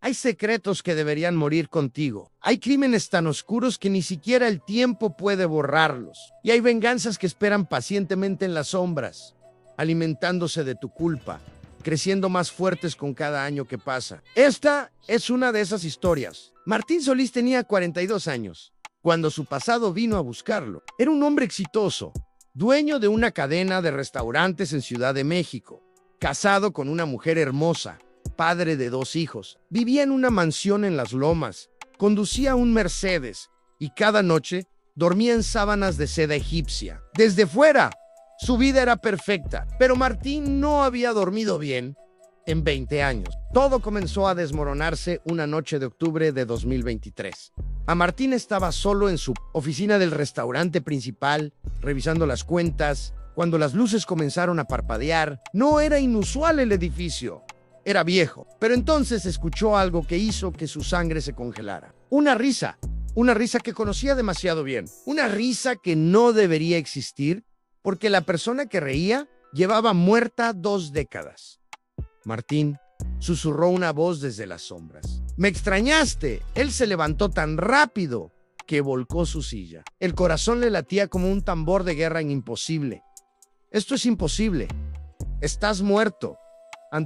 Hay secretos que deberían morir contigo. Hay crímenes tan oscuros que ni siquiera el tiempo puede borrarlos. Y hay venganzas que esperan pacientemente en las sombras, alimentándose de tu culpa, creciendo más fuertes con cada año que pasa. Esta es una de esas historias. Martín Solís tenía 42 años cuando su pasado vino a buscarlo. Era un hombre exitoso, dueño de una cadena de restaurantes en Ciudad de México, casado con una mujer hermosa, padre de 2 hijos. Vivía en una mansión en Las Lomas, conducía un Mercedes y cada noche dormía en sábanas de seda egipcia. Desde fuera, su vida era perfecta, pero Martín no había dormido bien en 20 años. Todo comenzó a desmoronarse una noche de octubre de 2023. Martín estaba solo en su oficina del restaurante principal, revisando las cuentas, cuando las luces comenzaron a parpadear. No era inusual el edificio. Era viejo, pero entonces escuchó algo que hizo que su sangre se congelara. Una risa que conocía demasiado bien. Una risa que no debería existir porque la persona que reía llevaba muerta 2 décadas. Martín susurró una voz desde las sombras. «Me extrañaste». Él se levantó tan rápido que volcó su silla. El corazón le latía como un tambor de guerra imposible. «Esto es imposible. Estás muerto.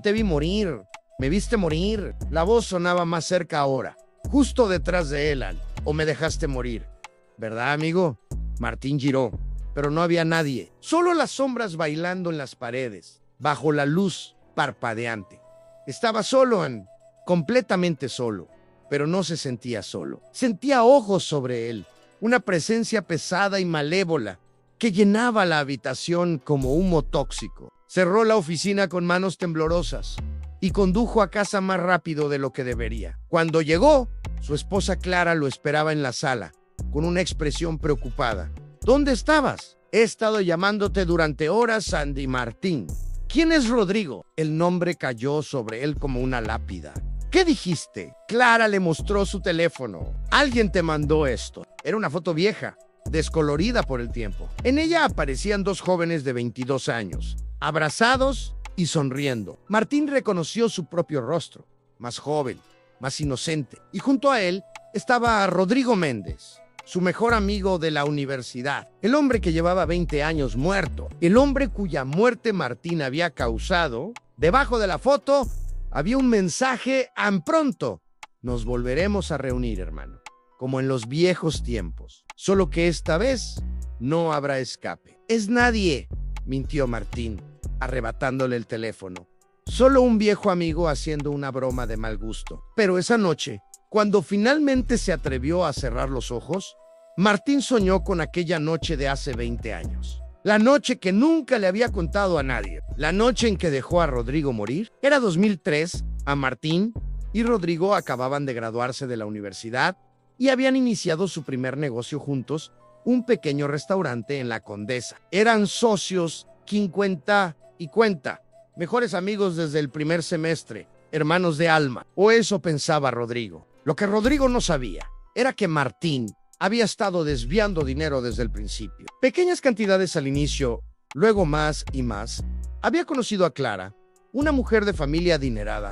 Te vi morir. Me viste morir». La voz sonaba más cerca ahora, justo detrás de él. «¿O me dejaste morir? ¿Verdad, amigo?». Martín giró, pero no había nadie. Solo las sombras bailando en las paredes, bajo la luz parpadeante. Estaba solo, completamente solo, pero no se sentía solo. Sentía ojos sobre él, una presencia pesada y malévola que llenaba la habitación como humo tóxico. Cerró la oficina con manos temblorosas y condujo a casa más rápido de lo que debería. Cuando llegó, su esposa Clara lo esperaba en la sala, con una expresión preocupada. «¿Dónde estabas? He estado llamándote durante horas, Sandy Martín». «¿Quién es Rodrigo?». El nombre cayó sobre él como una lápida. «¿Qué dijiste?». Clara le mostró su teléfono. «Alguien te mandó esto». Era una foto vieja, descolorida por el tiempo. En ella aparecían 2 jóvenes de 22 años, abrazados y sonriendo. Martín reconoció su propio rostro, más joven, más inocente. Y junto a él estaba Rodrigo Méndez, su mejor amigo de la universidad, el hombre que llevaba 20 años muerto, el hombre cuya muerte Martín había causado. Debajo de la foto había un mensaje: «Pronto nos volveremos a reunir, hermano, como en los viejos tiempos, solo que esta vez no habrá escape». «Es nadie», mintió Martín, arrebatándole el teléfono. «Solo un viejo amigo haciendo una broma de mal gusto». Pero esa noche, cuando finalmente se atrevió a cerrar los ojos, Martín soñó con aquella noche de hace 20 años. La noche que nunca le había contado a nadie. La noche en que dejó a Rodrigo morir. Era 2003, Martín y Rodrigo acababan de graduarse de la universidad y habían iniciado su primer negocio juntos, un pequeño restaurante en la Condesa. Eran socios 50 y cuenta, mejores amigos desde el primer semestre, hermanos de alma. O eso pensaba Rodrigo. Lo que Rodrigo no sabía era que Martín había estado desviando dinero desde el principio. Pequeñas cantidades al inicio, luego más y más. Había conocido a Clara, una mujer de familia adinerada,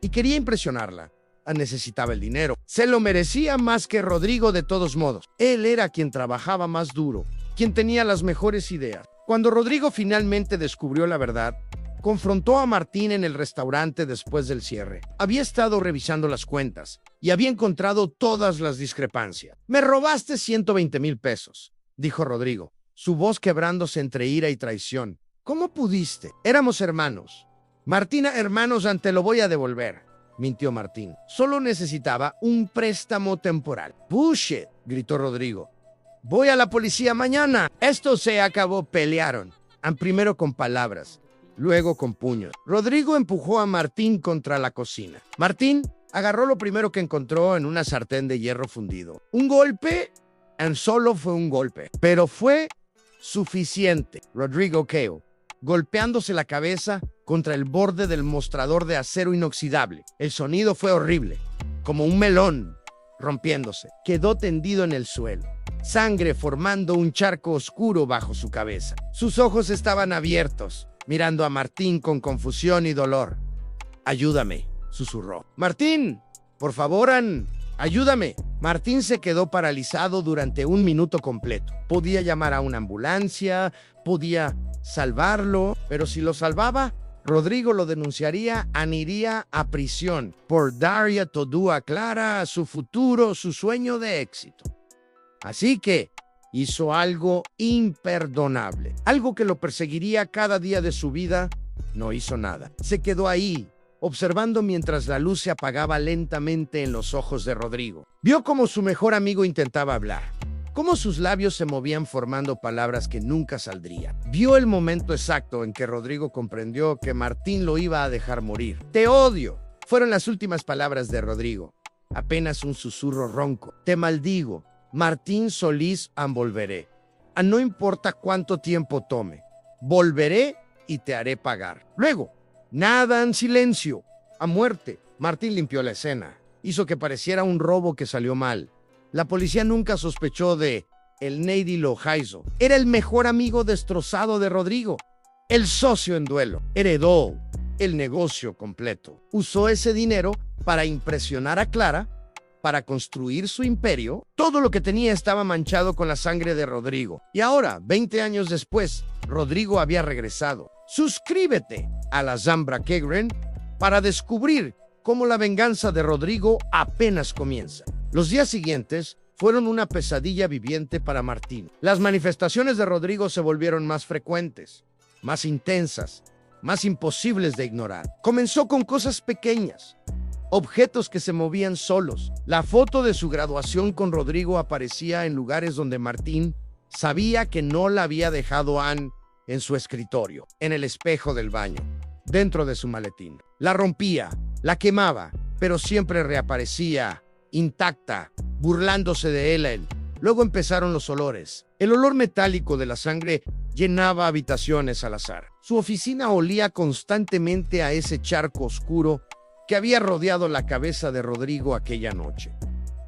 y quería impresionarla. Necesitaba el dinero. Se lo merecía más que Rodrigo de todos modos. Él era quien trabajaba más duro, quien tenía las mejores ideas. Cuando Rodrigo finalmente descubrió la verdad, confrontó a Martín en el restaurante después del cierre. Había estado revisando las cuentas y había encontrado todas las discrepancias. «Me robaste 120,000 pesos», dijo Rodrigo, su voz quebrándose entre ira y traición. «¿Cómo pudiste? Éramos hermanos». «Martina, hermanos, te lo voy a devolver», mintió Martín. «Solo necesitaba un préstamo temporal». «Bullshit», gritó Rodrigo. «Voy a la policía mañana». Esto se acabó. Pelearon, primero con palabras, luego con puños. Rodrigo empujó a Martín contra la cocina. Martín agarró lo primero que encontró en una sartén de hierro fundido. Un golpe, solo fue un golpe, pero fue suficiente. Rodrigo cayó, golpeándose la cabeza contra el borde del mostrador de acero inoxidable. El sonido fue horrible, como un melón rompiéndose. Quedó tendido en el suelo, sangre formando un charco oscuro bajo su cabeza. Sus ojos estaban abiertos, mirando a Martín con confusión y dolor. «Ayúdame», susurró. «Martín», Por favor, Ann, ayúdame. Martín se quedó paralizado durante un minuto completo. Podía llamar a una ambulancia, podía salvarlo, pero si lo salvaba, Rodrigo lo denunciaría, Ann iría a prisión por dar todo a Clara, su futuro, su sueño de éxito. Así que hizo algo imperdonable, algo que lo perseguiría cada día de su vida. No hizo nada. Se quedó ahí, observando mientras la luz se apagaba lentamente en los ojos de Rodrigo. Vio cómo su mejor amigo intentaba hablar, cómo sus labios se movían formando palabras que nunca saldrían. Vio el momento exacto en que Rodrigo comprendió que Martín lo iba a dejar morir. «Te odio», fueron las últimas palabras de Rodrigo, apenas un susurro ronco. «Te maldigo, Martín Solís, volveré. No importa cuánto tiempo tome, volveré y te haré pagar». Luego, nada en silencio, a muerte. Martín limpió la escena, hizo que pareciera un robo que salió mal. La policía nunca sospechó de el Neidy Lojaizo. Era el mejor amigo destrozado de Rodrigo, el socio en duelo. Heredó el negocio completo. Usó ese dinero para impresionar a Clara, para construir su imperio. Todo lo que tenía estaba manchado con la sangre de Rodrigo. Y ahora, 20 años después, Rodrigo había regresado. Suscríbete a la Zambra Kegren para descubrir cómo la venganza de Rodrigo apenas comienza. Los días siguientes fueron una pesadilla viviente para Martín. Las manifestaciones de Rodrigo se volvieron más frecuentes, más intensas, más imposibles de ignorar. Comenzó con cosas pequeñas, objetos que se movían solos. La foto de su graduación con Rodrigo aparecía en lugares donde Martín sabía que no la había dejado Ann, en su escritorio, en el espejo del baño, dentro de su maletín. La rompía, la quemaba, pero siempre reaparecía, intacta, burlándose de él. Luego empezaron los olores. El olor metálico de la sangre llenaba habitaciones al azar. Su oficina olía constantemente a ese charco oscuro que había rodeado la cabeza de Rodrigo aquella noche.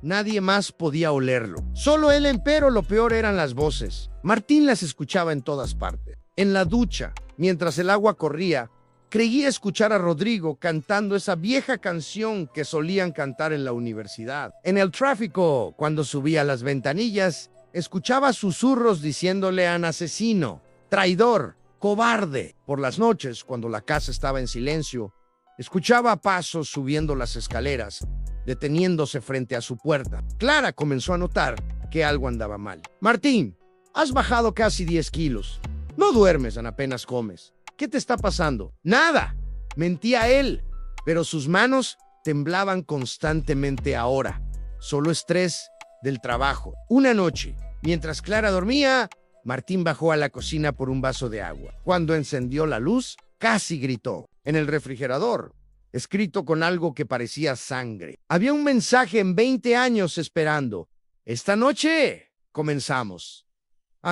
Nadie más podía olerlo. Solo él, empero lo peor eran las voces. Martín las escuchaba en todas partes. En la ducha, mientras el agua corría, creía escuchar a Rodrigo cantando esa vieja canción que solían cantar en la universidad. En el tráfico, cuando subía a las ventanillas, escuchaba susurros diciéndole a un asesino, traidor, cobarde. Por las noches, cuando la casa estaba en silencio, escuchaba pasos subiendo las escaleras, deteniéndose frente a su puerta. Clara comenzó a notar que algo andaba mal. «Martín, has bajado casi 10 kilos. No duermes, apenas comes. ¿Qué te está pasando?» «Nada», mentía él, pero sus manos temblaban constantemente ahora. Solo estrés del trabajo. Una noche, mientras Clara dormía, Martín bajó a la cocina por un vaso de agua. Cuando encendió la luz, casi gritó. En el refrigerador, escrito con algo que parecía sangre, había un mensaje en 20 años esperando. «Esta noche comenzamos».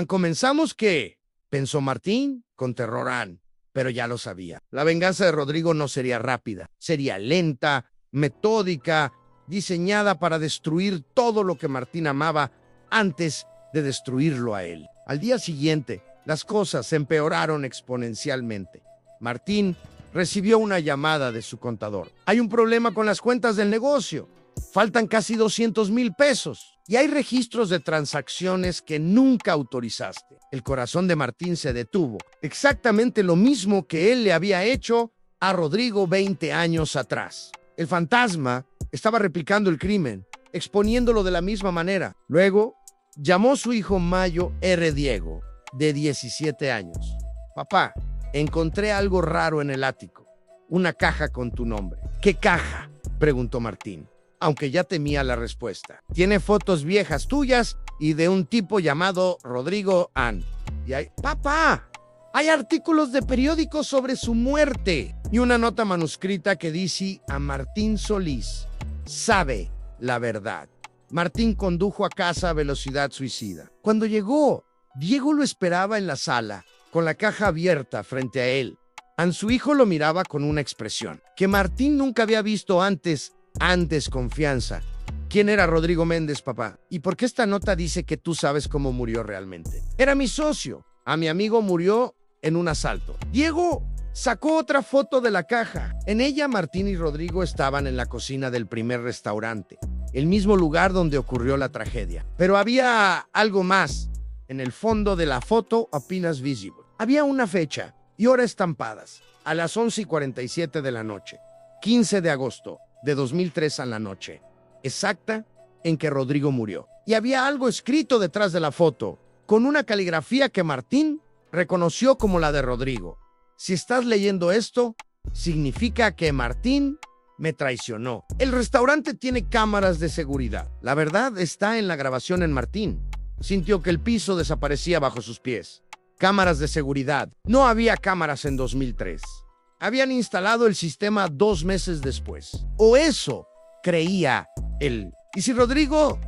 ¿Comenzamos qué?, pensó Martín con terror. Pero ya lo sabía. La venganza de Rodrigo no sería rápida. Sería lenta, metódica, diseñada para destruir todo lo que Martín amaba antes de destruirlo a él. Al día siguiente, las cosas empeoraron exponencialmente. Martín recibió una llamada de su contador. «Hay un problema con las cuentas del negocio. Faltan casi 200,000 pesos. Y hay registros de transacciones que nunca autorizaste». El corazón de Martín se detuvo. Exactamente lo mismo que él le había hecho a Rodrigo 20 años atrás. El fantasma estaba replicando el crimen, exponiéndolo de la misma manera. Luego, llamó a su hijo Mayo R. Diego, de 17 años. «Papá, encontré algo raro en el ático. Una caja con tu nombre». «¿Qué caja?», preguntó Martín, aunque ya temía la respuesta. «Tiene fotos viejas tuyas y de un tipo llamado Rodrigo Ann. Y ¡Papá! Hay artículos de periódicos sobre su muerte y una nota manuscrita que dice a Martín Solís sabe la verdad». Martín condujo a casa a velocidad suicida. Cuando llegó, Diego lo esperaba en la sala, con la caja abierta frente a él. Su hijo lo miraba con una expresión que Martín nunca había visto antes. Desconfianza. «¿Quién era Rodrigo Méndez, papá? ¿Y por qué esta nota dice que tú sabes cómo murió realmente?» «Era mi socio. A mi amigo murió en un asalto». Diego Sacó otra foto de la caja. En ella, Martín y Rodrigo estaban en la cocina del primer restaurante, el mismo lugar donde ocurrió la tragedia. Pero había algo más. En el fondo de la foto, apenas visible, había una fecha y hora estampadas. A las 11:47 de la noche, 15 de agosto de 2003 a la noche, exacta en que Rodrigo murió. Y había algo escrito detrás de la foto, con una caligrafía que Martín reconoció como la de Rodrigo. Si estás leyendo esto, significa que Martín me traicionó. El restaurante tiene cámaras de seguridad. La verdad está en la grabación en Martín. Sintió que el piso desaparecía bajo sus pies. Cámaras de seguridad. No había cámaras en 2003. Habían instalado el sistema 2 meses después. O eso creía él. ¿Y si Rodrigo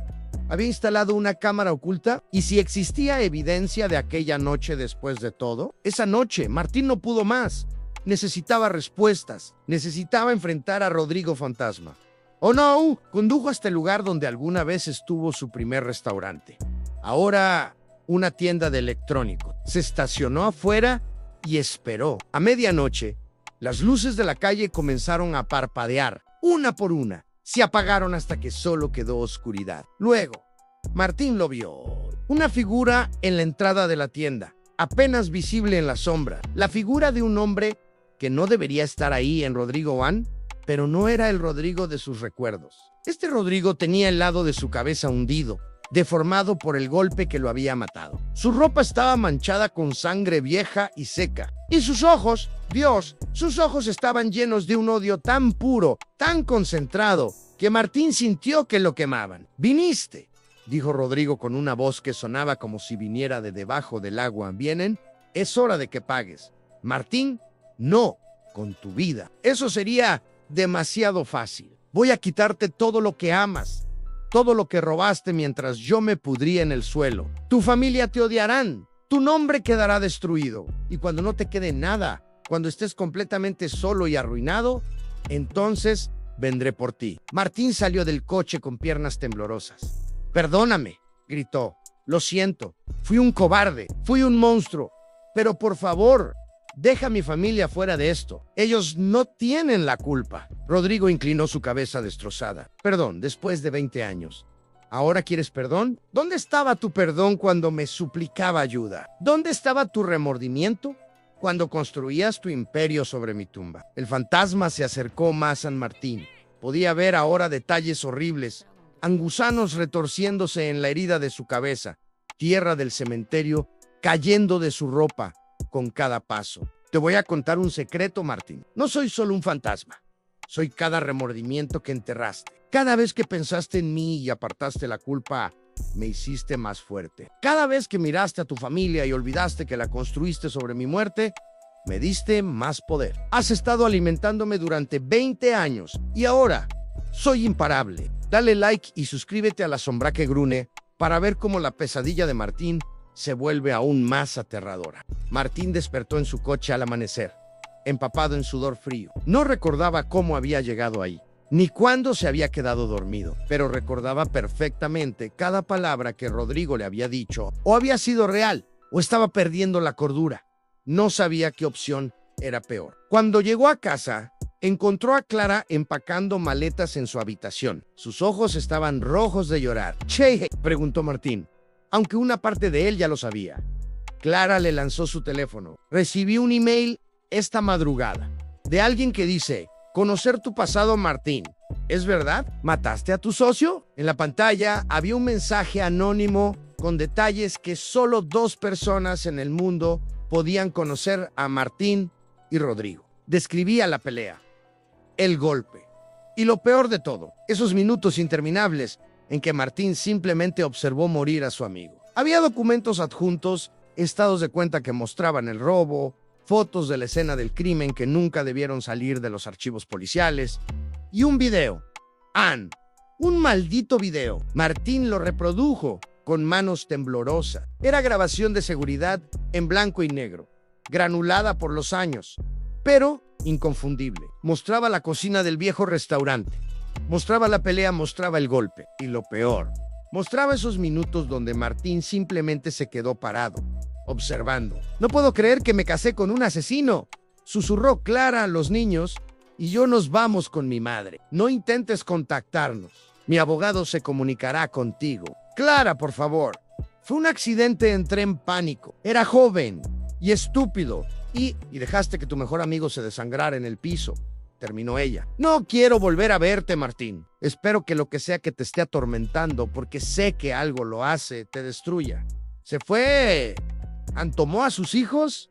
había instalado una cámara oculta? ¿Y si existía evidencia de aquella noche después de todo? Esa noche, Martín no pudo más. Necesitaba respuestas. Necesitaba enfrentar a Rodrigo Fantasma. Oh no, condujo hasta el lugar donde alguna vez estuvo su primer restaurante. Ahora, una tienda de electrónico. Se estacionó afuera y esperó. A medianoche, las luces de la calle comenzaron a parpadear, una por una. Se apagaron hasta que solo quedó oscuridad. Luego, Martín lo vio. Una figura en la entrada de la tienda, apenas visible en la sombra. La figura de un hombre que no debería estar ahí en Rodrigo Van, pero no era el Rodrigo de sus recuerdos. Este Rodrigo tenía el lado de su cabeza hundido, deformado por el golpe que lo había matado. Su ropa estaba manchada con sangre vieja y seca. Y sus ojos, Dios, sus ojos estaban llenos de un odio tan puro, tan concentrado, que Martín sintió que lo quemaban. «Viniste», dijo Rodrigo con una voz que sonaba como si viniera de debajo del agua. «Vienen, es hora de que pagues». «Martín, no, con tu vida. Eso sería demasiado fácil. Voy a quitarte todo lo que amas, todo lo que robaste mientras yo me pudría en el suelo. Tu familia te odiarán, tu nombre quedará destruido. Y cuando no te quede nada, cuando estés completamente solo y arruinado, entonces vendré por ti». Martín salió del coche con piernas temblorosas. «Perdóname», gritó. «Lo siento. Fui un cobarde. Fui un monstruo. Pero por favor, deja a mi familia fuera de esto. Ellos no tienen la culpa». Rodrigo inclinó su cabeza destrozada. «Perdón, después de 20 años. ¿Ahora quieres perdón? ¿Dónde estaba tu perdón cuando me suplicaba ayuda? ¿Dónde estaba tu remordimiento cuando construías tu imperio sobre mi tumba?» El fantasma se acercó más a Martín. Podía ver ahora detalles horribles, gusanos retorciéndose en la herida de su cabeza, tierra del cementerio cayendo de su ropa con cada paso. «Te voy a contar un secreto, Martín. No soy solo un fantasma. Soy cada remordimiento que enterraste. Cada vez que pensaste en mí y apartaste la culpa, me hiciste más fuerte. Cada vez que miraste a tu familia y olvidaste que la construiste sobre mi muerte, me diste más poder. Has estado alimentándome durante 20 años y ahora soy imparable». Dale like y suscríbete a La Sombra que Grune para ver cómo la pesadilla de Martín se vuelve aún más aterradora. Martín despertó en su coche al amanecer, empapado en sudor frío. No recordaba cómo había llegado ahí, ni cuándo se había quedado dormido, pero recordaba perfectamente cada palabra que Rodrigo le había dicho. O había sido real, o estaba perdiendo la cordura. No sabía qué opción era peor. Cuando llegó a casa, encontró a Clara empacando maletas en su habitación. Sus ojos estaban rojos de llorar. «Che», preguntó Martín, aunque una parte de él ya lo sabía. Clara le lanzó su teléfono. «Recibí un email esta madrugada de alguien que dice: conocer tu pasado, Martín. ¿Es verdad? ¿Mataste a tu socio?». En la pantalla había un mensaje anónimo con detalles que solo 2 personas en el mundo podían conocer: a Martín y Rodrigo. Describía la pelea, el golpe y lo peor de todo, esos minutos interminables en que Martín simplemente observó morir a su amigo. Había documentos adjuntos, estados de cuenta que mostraban el robo, fotos de la escena del crimen que nunca debieron salir de los archivos policiales, y un video. Un maldito video. Martín lo reprodujo con manos temblorosas. Era grabación de seguridad en blanco y negro, granulada por los años, pero inconfundible. Mostraba la cocina del viejo restaurante, mostraba la pelea, mostraba el golpe, y lo peor, mostraba esos minutos donde Martín simplemente se quedó parado, observando. «No puedo creer que me casé con un asesino», Susurró Clara. Los niños y yo nos vamos con mi madre. No intentes contactarnos. Mi abogado se comunicará contigo. Clara, por favor. Fue un accidente, entré en pánico. Era joven y estúpido. Y dejaste que tu mejor amigo se desangrara en el piso. Terminó ella. No quiero volver a verte, Martín. Espero que lo que sea que te esté atormentando, porque sé que algo lo hace, te destruya. Se fue. Tomó a sus hijos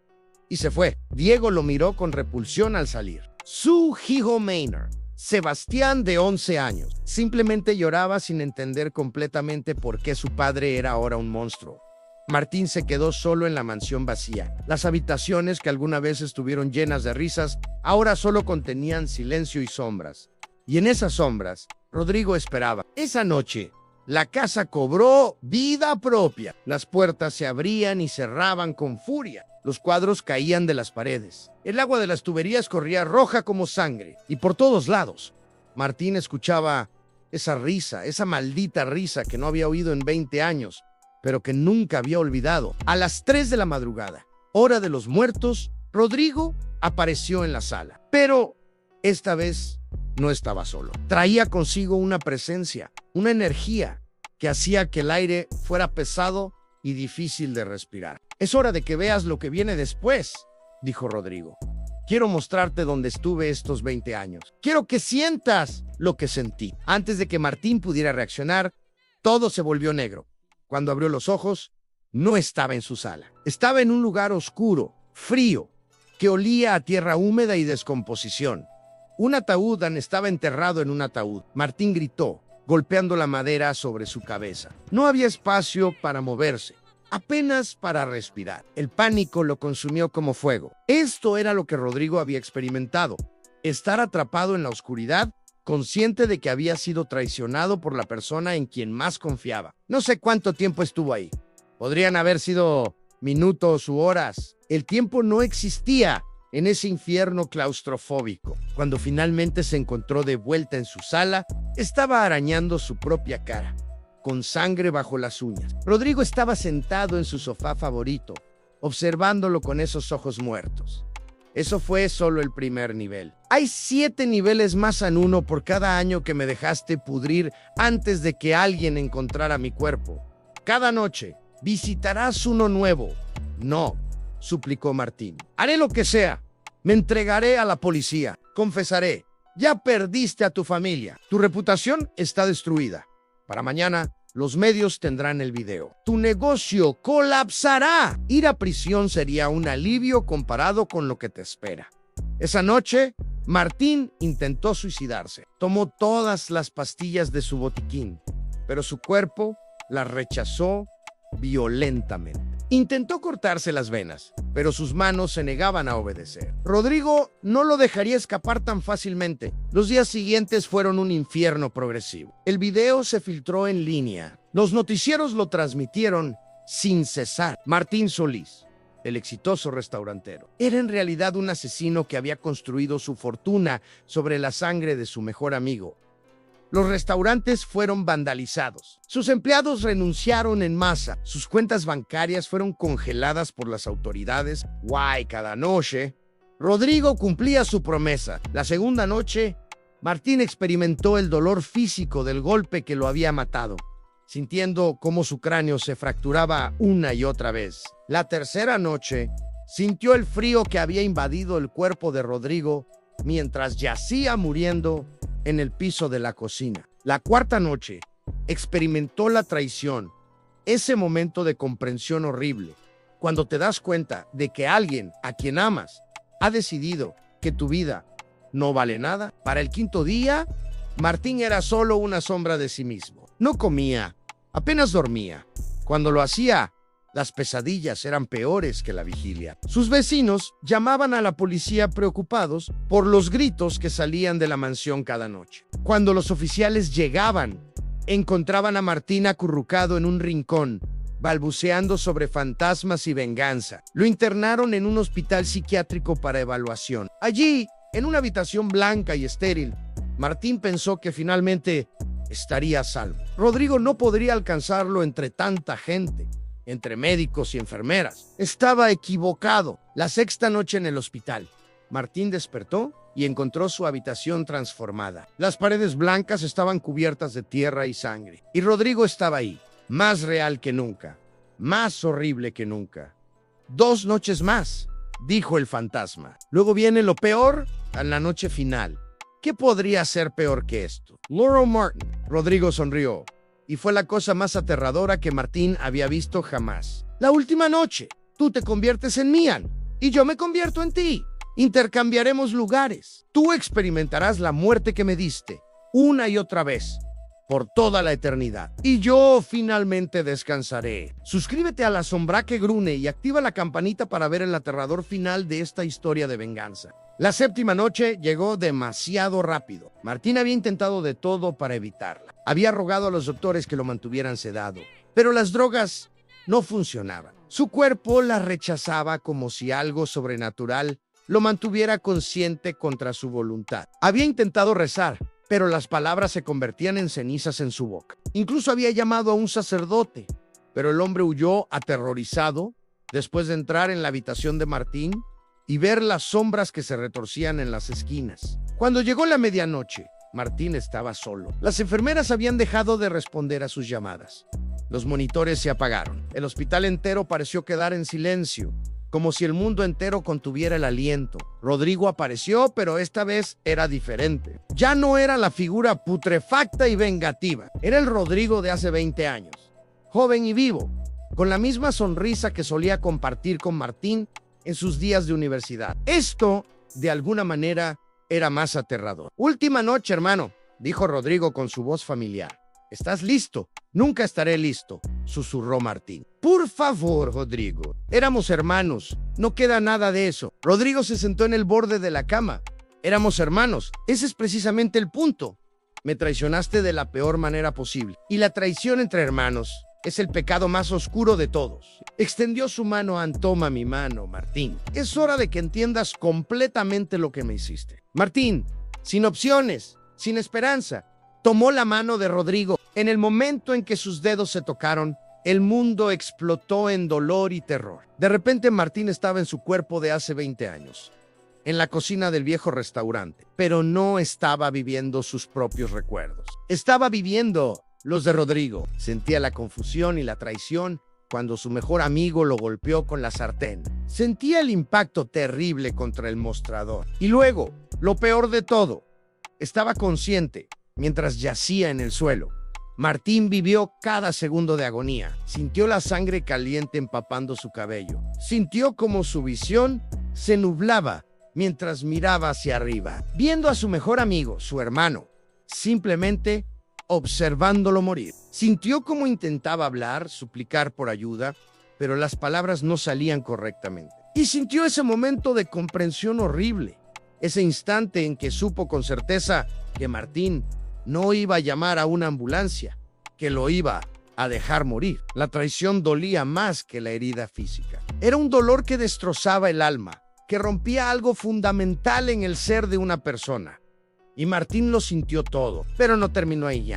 y se fue. Diego lo miró con repulsión al salir. Su hijo Maynard, Sebastián, de 11 años, simplemente lloraba sin entender completamente por qué su padre era ahora un monstruo. Martín se quedó solo en la mansión vacía. Las habitaciones, que alguna vez estuvieron llenas de risas, ahora solo contenían silencio y sombras. Y en esas sombras, Rodrigo esperaba. Esa noche, la casa cobró vida propia. Las puertas se abrían y cerraban con furia. Los cuadros caían de las paredes. El agua de las tuberías corría roja como sangre. Y por todos lados, Martín escuchaba esa risa, esa maldita risa que no había oído en 20 años, pero que nunca había olvidado. A las 3 de la madrugada, hora de los muertos, Rodrigo apareció en la sala. Pero esta vez no estaba solo. Traía consigo una presencia, una energía que hacía que el aire fuera pesado y difícil de respirar. Es hora de que veas lo que viene después, dijo Rodrigo. Quiero mostrarte dónde estuve estos 20 años. Quiero que sientas lo que sentí. Antes de que Martín pudiera reaccionar, todo se volvió negro. Cuando abrió los ojos, no estaba en su sala. Estaba en un lugar oscuro, frío, que olía a tierra húmeda y descomposición. Un ataúd estaba enterrado en un ataúd. Martín gritó, golpeando la madera sobre su cabeza. No había espacio para moverse, apenas para respirar. El pánico lo consumió como fuego. Esto era lo que Rodrigo había experimentado: estar atrapado en la oscuridad, consciente de que había sido traicionado por la persona en quien más confiaba. No sé cuánto tiempo estuvo ahí. Podrían haber sido minutos u horas. El tiempo no existía en ese infierno claustrofóbico. Cuando finalmente se encontró de vuelta en su sala, estaba arañando su propia cara, con sangre bajo las uñas. Rodrigo estaba sentado en su sofá favorito, observándolo con esos ojos muertos. Eso fue solo el primer nivel. Hay 7 niveles más en uno por cada año que me dejaste pudrir antes de que alguien encontrara mi cuerpo. Cada noche visitarás uno nuevo. No, suplicó Martín. Haré lo que sea. Me entregaré a la policía. Confesaré. Ya perdiste a tu familia. Tu reputación está destruida. Para mañana, los medios tendrán el video. Tu negocio colapsará. Ir a prisión sería un alivio comparado con lo que te espera. Esa noche, Martín intentó suicidarse. Tomó todas las pastillas de su botiquín, pero su cuerpo las rechazó violentamente. Intentó cortarse las venas, pero sus manos se negaban a obedecer. Rodrigo no lo dejaría escapar tan fácilmente. Los días siguientes fueron un infierno progresivo. El video se filtró en línea. Los noticieros lo transmitieron sin cesar. Martín Solís, el exitoso restaurantero, era en realidad un asesino que había construido su fortuna sobre la sangre de su mejor amigo. Los restaurantes fueron vandalizados. Sus empleados renunciaron en masa. Sus cuentas bancarias fueron congeladas por las autoridades. Cada noche, Rodrigo cumplía su promesa. La segunda noche, Martín experimentó el dolor físico del golpe que lo había matado, sintiendo cómo su cráneo se fracturaba una y otra vez. La tercera noche, sintió el frío que había invadido el cuerpo de Rodrigo mientras yacía muriendo en el piso de la cocina. La cuarta noche, experimentó la traición, ese momento de comprensión horrible, cuando te das cuenta de que alguien a quien amas ha decidido que tu vida no vale nada. Para el quinto día, Martín era solo una sombra de sí mismo. No comía, apenas dormía. Cuando lo hacía, las pesadillas eran peores que la vigilia. Sus vecinos llamaban a la policía preocupados por los gritos que salían de la mansión cada noche. Cuando los oficiales llegaban, encontraban a Martín acurrucado en un rincón, balbuceando sobre fantasmas y venganza. Lo internaron en un hospital psiquiátrico para evaluación. Allí, en una habitación blanca y estéril, Martín pensó que finalmente estaría a salvo. Rodrigo no podría alcanzarlo entre tanta gente, entre médicos y enfermeras. Estaba equivocado. La sexta noche en el hospital, Martín despertó y encontró su habitación transformada. Las paredes blancas estaban cubiertas de tierra y sangre. Y Rodrigo estaba ahí, más real que nunca, más horrible que nunca. 2 noches más, dijo el fantasma. Luego viene lo peor, en la noche final. ¿Qué podría ser peor que esto? Laurel Martin. Rodrigo sonrió. Y fue la cosa más aterradora que Martín había visto jamás. La última noche, tú te conviertes en Mian y yo me convierto en ti. Intercambiaremos lugares. Tú experimentarás la muerte que me diste, una y otra vez, por toda la eternidad. Y yo finalmente descansaré. Suscríbete a La Sombra que Grune y activa la campanita para ver el aterrador final de esta historia de venganza. La 7ª noche llegó demasiado rápido. Martín había intentado de todo para evitarla. Había rogado a los doctores que lo mantuvieran sedado, pero las drogas no funcionaban. Su cuerpo la rechazaba como si algo sobrenatural lo mantuviera consciente contra su voluntad. Había intentado rezar, pero las palabras se convertían en cenizas en su boca. Incluso había llamado a un sacerdote, pero el hombre huyó aterrorizado después de entrar en la habitación de Martín y ver las sombras que se retorcían en las esquinas. Cuando llegó la medianoche, Martín estaba solo. Las enfermeras habían dejado de responder a sus llamadas. Los monitores se apagaron. El hospital entero pareció quedar en silencio, como si el mundo entero contuviera el aliento. Rodrigo apareció, pero esta vez era diferente. Ya no era la figura putrefacta y vengativa. Era el Rodrigo de hace 20 años, joven y vivo, con la misma sonrisa que solía compartir con Martín en sus días de universidad. Esto, de alguna manera, era más aterrador. Última noche, hermano, dijo Rodrigo con su voz familiar. ¿Estás listo? Nunca estaré listo, susurró Martín. Por favor, Rodrigo. Éramos hermanos. No queda nada de eso. Rodrigo se sentó en el borde de la cama. Éramos hermanos. Ese es precisamente el punto. Me traicionaste de la peor manera posible. Y la traición entre hermanos es el pecado más oscuro de todos. Extendió su mano. Toma mi mano, Martín. Es hora de que entiendas completamente lo que me hiciste. Martín, sin opciones, sin esperanza, tomó la mano de Rodrigo. En el momento en que sus dedos se tocaron, el mundo explotó en dolor y terror. De repente Martín estaba en su cuerpo de hace 20 años, en la cocina del viejo restaurante, pero no estaba viviendo sus propios recuerdos. Estaba viviendo los de Rodrigo. Sentía la confusión y la traición cuando su mejor amigo lo golpeó con la sartén. Sentía el impacto terrible contra el mostrador. Y luego, lo peor de todo, estaba consciente mientras yacía en el suelo. Martín vivió cada segundo de agonía. Sintió la sangre caliente empapando su cabello. Sintió como su visión se nublaba mientras miraba hacia arriba, viendo a su mejor amigo, su hermano, simplemente observándolo morir. Sintió como intentaba hablar, suplicar por ayuda, pero las palabras no salían correctamente. Y sintió ese momento de comprensión horrible, ese instante en que supo con certeza que Martín no iba a llamar a una ambulancia, que lo iba a dejar morir. La traición dolía más que la herida física. Era un dolor que destrozaba el alma, que rompía algo fundamental en el ser de una persona. Y Martín lo sintió todo, pero no terminó ahí.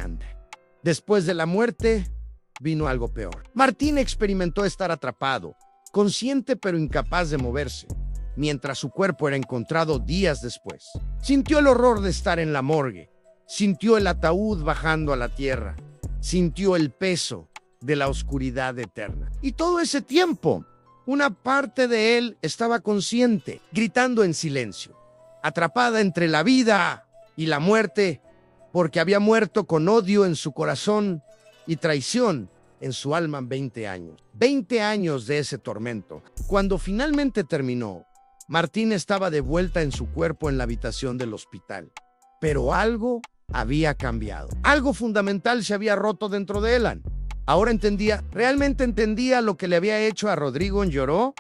Después de la muerte, vino algo peor. Martín experimentó estar atrapado, consciente pero incapaz de moverse, mientras su cuerpo era encontrado días después. Sintió el horror de estar en la morgue. Sintió el ataúd bajando a la tierra. Sintió el peso de la oscuridad eterna. Y todo ese tiempo, una parte de él estaba consciente, gritando en silencio, atrapada entre la vida y la muerte, porque había muerto con odio en su corazón y traición en su alma. 20 años. 20 años de ese tormento. Cuando finalmente terminó, Martín estaba de vuelta en su cuerpo en la habitación del hospital. Pero algo había cambiado. Algo fundamental se había roto dentro de él. Ahora entendía, realmente entendía lo que le había hecho a Rodrigo. Lloró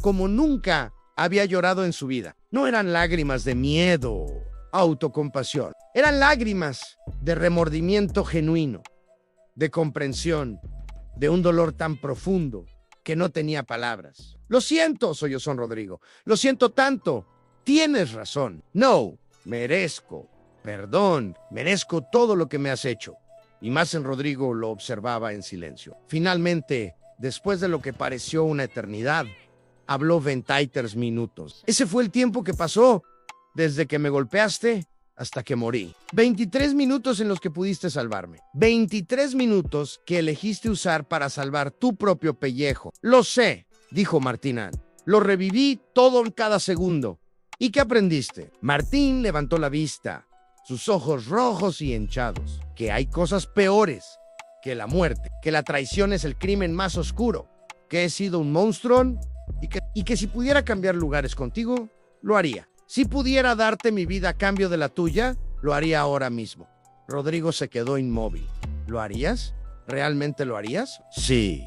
como nunca había llorado en su vida. No eran lágrimas de miedo, autocompasión. Eran lágrimas de remordimiento genuino, de comprensión, de un dolor tan profundo que no tenía palabras. Lo siento, sollozó Rodrigo. Lo siento tanto. Tienes razón. No, merezco perdón, merezco todo lo que me has hecho. Y más en Rodrigo lo observaba en silencio. Finalmente, después de lo que pareció una eternidad, Habló 23 minutos. Ese fue el tiempo que pasó desde que me golpeaste hasta que morí. 23 minutos en los que pudiste salvarme. 23 minutos que elegiste usar para salvar tu propio pellejo. Lo sé, dijo Martín. Lo reviví todo en cada segundo. ¿Y qué aprendiste? Martín levantó la vista, sus ojos rojos y hinchados. Que hay cosas peores que la muerte, que la traición es el crimen más oscuro, que he sido un monstruo y que si pudiera cambiar lugares contigo, lo haría. Si pudiera darte mi vida a cambio de la tuya, lo haría ahora mismo. Rodrigo se quedó inmóvil. ¿Lo harías? ¿Realmente lo harías? Sí,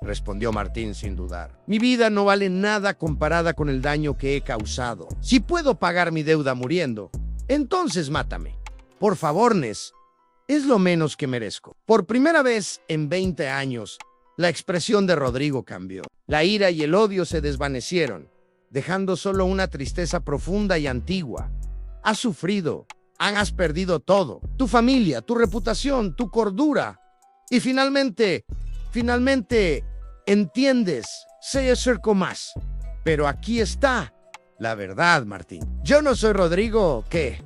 respondió Martín sin dudar. Mi vida no vale nada comparada con el daño que he causado. Si puedo pagar mi deuda muriendo, entonces mátame. Por favor, Ness. Es lo menos que merezco. Por primera vez en 20 años, la expresión de Rodrigo cambió. La ira y el odio se desvanecieron, dejando solo una tristeza profunda y antigua. Has sufrido, has perdido todo. Tu familia, tu reputación, tu cordura. Y finalmente, entiendes, se acercó más. Pero aquí está la verdad, Martín. Yo no soy Rodrigo, ¿qué?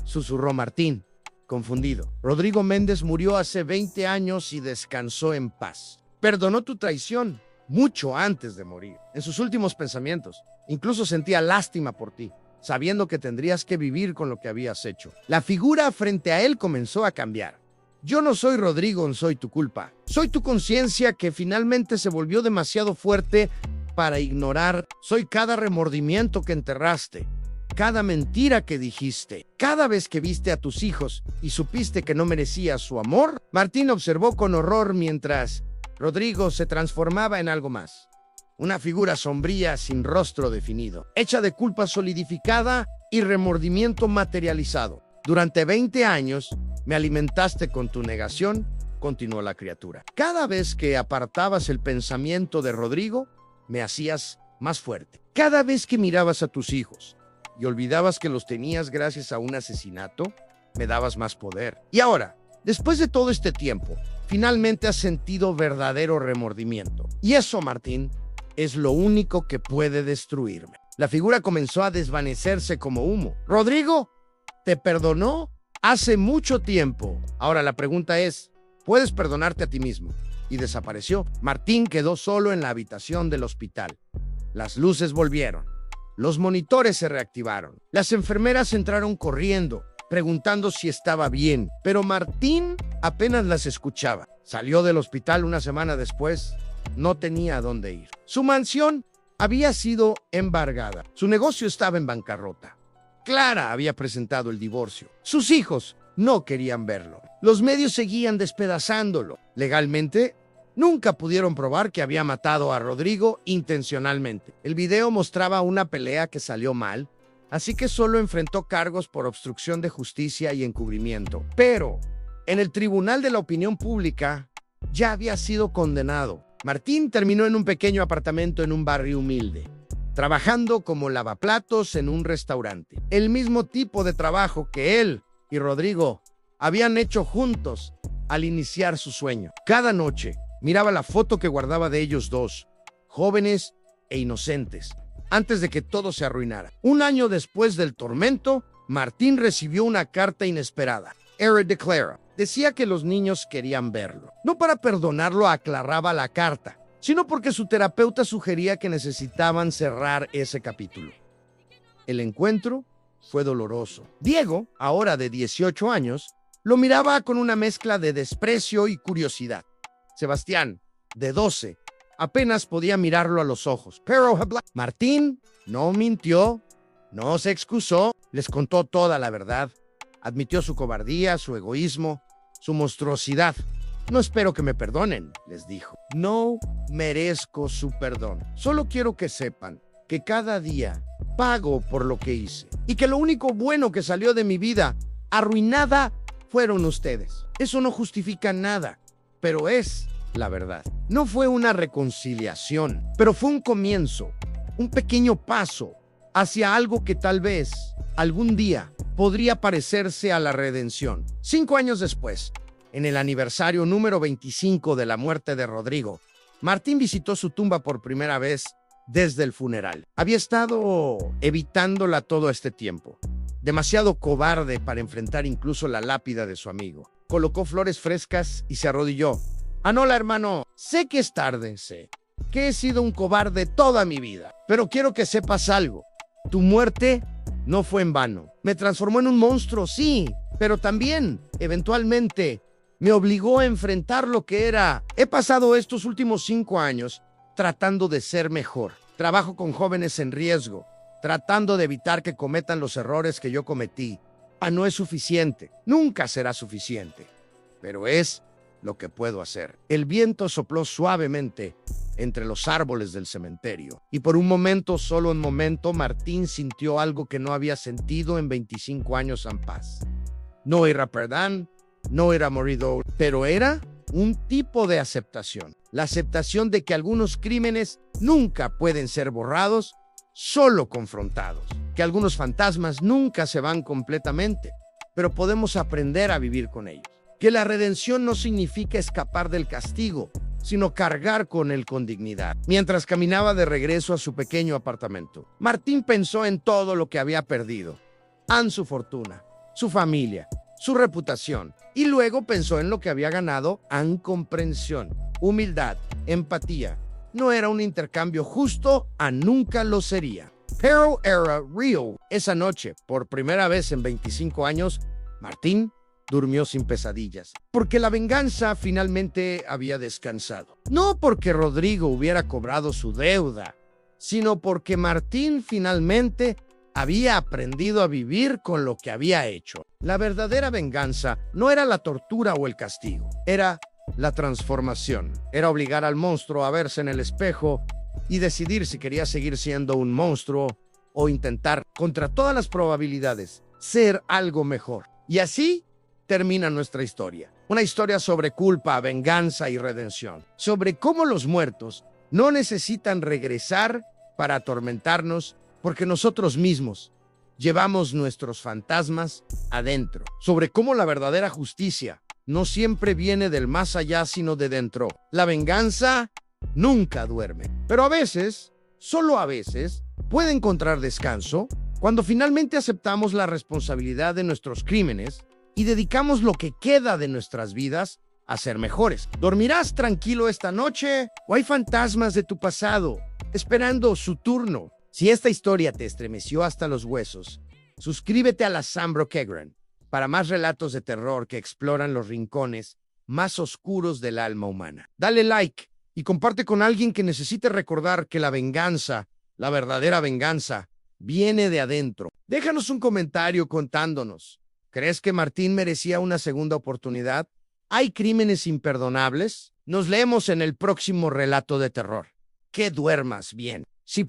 Susurró Martín, confundido. Rodrigo Méndez murió hace 20 años y descansó en paz. Perdonó tu traición mucho antes de morir. En sus últimos pensamientos, incluso sentía lástima por ti, sabiendo que tendrías que vivir con lo que habías hecho. La figura frente a él comenzó a cambiar. Yo no soy Rodrigo, soy tu culpa. Soy tu conciencia que finalmente se volvió demasiado fuerte para ignorar. Soy cada remordimiento que enterraste, cada mentira que dijiste, cada vez que viste a tus hijos y supiste que no merecías su amor. Martín observó con horror mientras Rodrigo se transformaba en algo más. Una figura sombría sin rostro definido, hecha de culpa solidificada y remordimiento materializado. Durante 20 años me alimentaste con tu negación, continuó la criatura. Cada vez que apartabas el pensamiento de Rodrigo, me hacías más fuerte. Cada vez que mirabas a tus hijos y olvidabas que los tenías gracias a un asesinato, me dabas más poder. Y ahora, después de todo este tiempo, finalmente has sentido verdadero remordimiento. Y eso, Martín, es lo único que puede destruirme. La figura comenzó a desvanecerse como humo. Rodrigo, ¿te perdonó? Hace mucho tiempo. Ahora la pregunta es, ¿puedes perdonarte a ti mismo? Y desapareció. Martín quedó solo en la habitación del hospital. Las luces volvieron. Los monitores se reactivaron. Las enfermeras entraron corriendo, preguntando si estaba bien, pero Martín apenas las escuchaba. Salió del hospital una semana después. No tenía a dónde ir. Su mansión había sido embargada. Su negocio estaba en bancarrota. Clara había presentado el divorcio. Sus hijos no querían verlo. Los medios seguían despedazándolo. Legalmente, nunca pudieron probar que había matado a Rodrigo intencionalmente. El video mostraba una pelea que salió mal, así que solo enfrentó cargos por obstrucción de justicia y encubrimiento. Pero en el Tribunal de la Opinión Pública ya había sido condenado. Martín terminó en un pequeño apartamento en un barrio humilde, trabajando como lavaplatos en un restaurante. El mismo tipo de trabajo que él y Rodrigo habían hecho juntos al iniciar su sueño. Cada noche miraba la foto que guardaba de ellos dos, jóvenes e inocentes, antes de que todo se arruinara. Un año después del tormento, Martín recibió una carta inesperada. Era de Clara. Decía que los niños querían verlo. No para perdonarlo, aclaraba la carta, sino porque su terapeuta sugería que necesitaban cerrar ese capítulo. El encuentro fue doloroso. Diego, ahora de 18 años, lo miraba con una mezcla de desprecio y curiosidad. Sebastián, de 12, apenas podía mirarlo a los ojos. Pero Martín no mintió, no se excusó, les contó toda la verdad. Admitió su cobardía, su egoísmo, su monstruosidad. No espero que me perdonen, les dijo. No merezco su perdón. Solo quiero que sepan que cada día pago por lo que hice y que lo único bueno que salió de mi vida arruinada fueron ustedes. Eso no justifica nada, pero es la verdad. No fue una reconciliación, pero fue un comienzo, un pequeño paso hacia algo que tal vez algún día podría parecerse a la redención. 5 años después, en el aniversario número 25 de la muerte de Rodrigo, Martín visitó su tumba por primera vez desde el funeral. Había estado evitándola todo este tiempo. Demasiado cobarde para enfrentar incluso la lápida de su amigo. Colocó flores frescas y se arrodilló. Anola, hermano, sé que es tarde, sé que he sido un cobarde toda mi vida, pero quiero que sepas algo. Tu muerte no fue en vano. Me transformó en un monstruo, sí, pero también, eventualmente, me obligó a enfrentar lo que era. He pasado estos últimos 5 años tratando de ser mejor. Trabajo con jóvenes en riesgo, tratando de evitar que cometan los errores que yo cometí. No es suficiente, nunca será suficiente, pero es lo que puedo hacer. El viento sopló suavemente entre los árboles del cementerio, y por un momento, solo un momento, Martín sintió algo que no había sentido en 25 años en paz. No era perdón, no era moridor, pero era un tipo de aceptación. La aceptación de que algunos crímenes nunca pueden ser borrados, solo confrontados. Que algunos fantasmas nunca se van completamente, pero podemos aprender a vivir con ellos. Que la redención no significa escapar del castigo, sino cargar con él con dignidad. Mientras caminaba de regreso a su pequeño apartamento, Martín pensó en todo lo que había perdido. Su fortuna, su familia, su reputación. Y luego pensó en lo que había ganado: comprensión, humildad, empatía. No era un intercambio justo, nunca lo sería. Pero era real. Esa noche, por primera vez en 25 años, Martín durmió sin pesadillas, porque la venganza finalmente había descansado. No porque Rodrigo hubiera cobrado su deuda, sino porque Martín finalmente había aprendido a vivir con lo que había hecho. La verdadera venganza no era la tortura o el castigo, era la transformación. Era obligar al monstruo a verse en el espejo y decidir si quería seguir siendo un monstruo o intentar, contra todas las probabilidades, ser algo mejor. Y así termina nuestra historia. Una historia sobre culpa, venganza y redención. Sobre cómo los muertos no necesitan regresar para atormentarnos, porque nosotros mismos llevamos nuestros fantasmas adentro. Sobre cómo la verdadera justicia no siempre viene del más allá, sino de dentro. La venganza nunca duerme, pero a veces, solo a veces, puede encontrar descanso cuando finalmente aceptamos la responsabilidad de nuestros crímenes y dedicamos lo que queda de nuestras vidas a ser mejores. ¿Dormirás tranquilo esta noche o hay fantasmas de tu pasado esperando su turno? Si esta historia te estremeció hasta los huesos, suscríbete a la Sam Brockegren para más relatos de terror que exploran los rincones más oscuros del alma humana. Dale like y comparte con alguien que necesite recordar que la venganza, la verdadera venganza, viene de adentro. Déjanos un comentario contándonos: ¿crees que Martín merecía una segunda oportunidad? ¿Hay crímenes imperdonables? Nos leemos en el próximo relato de terror. Que duermas bien. Sí,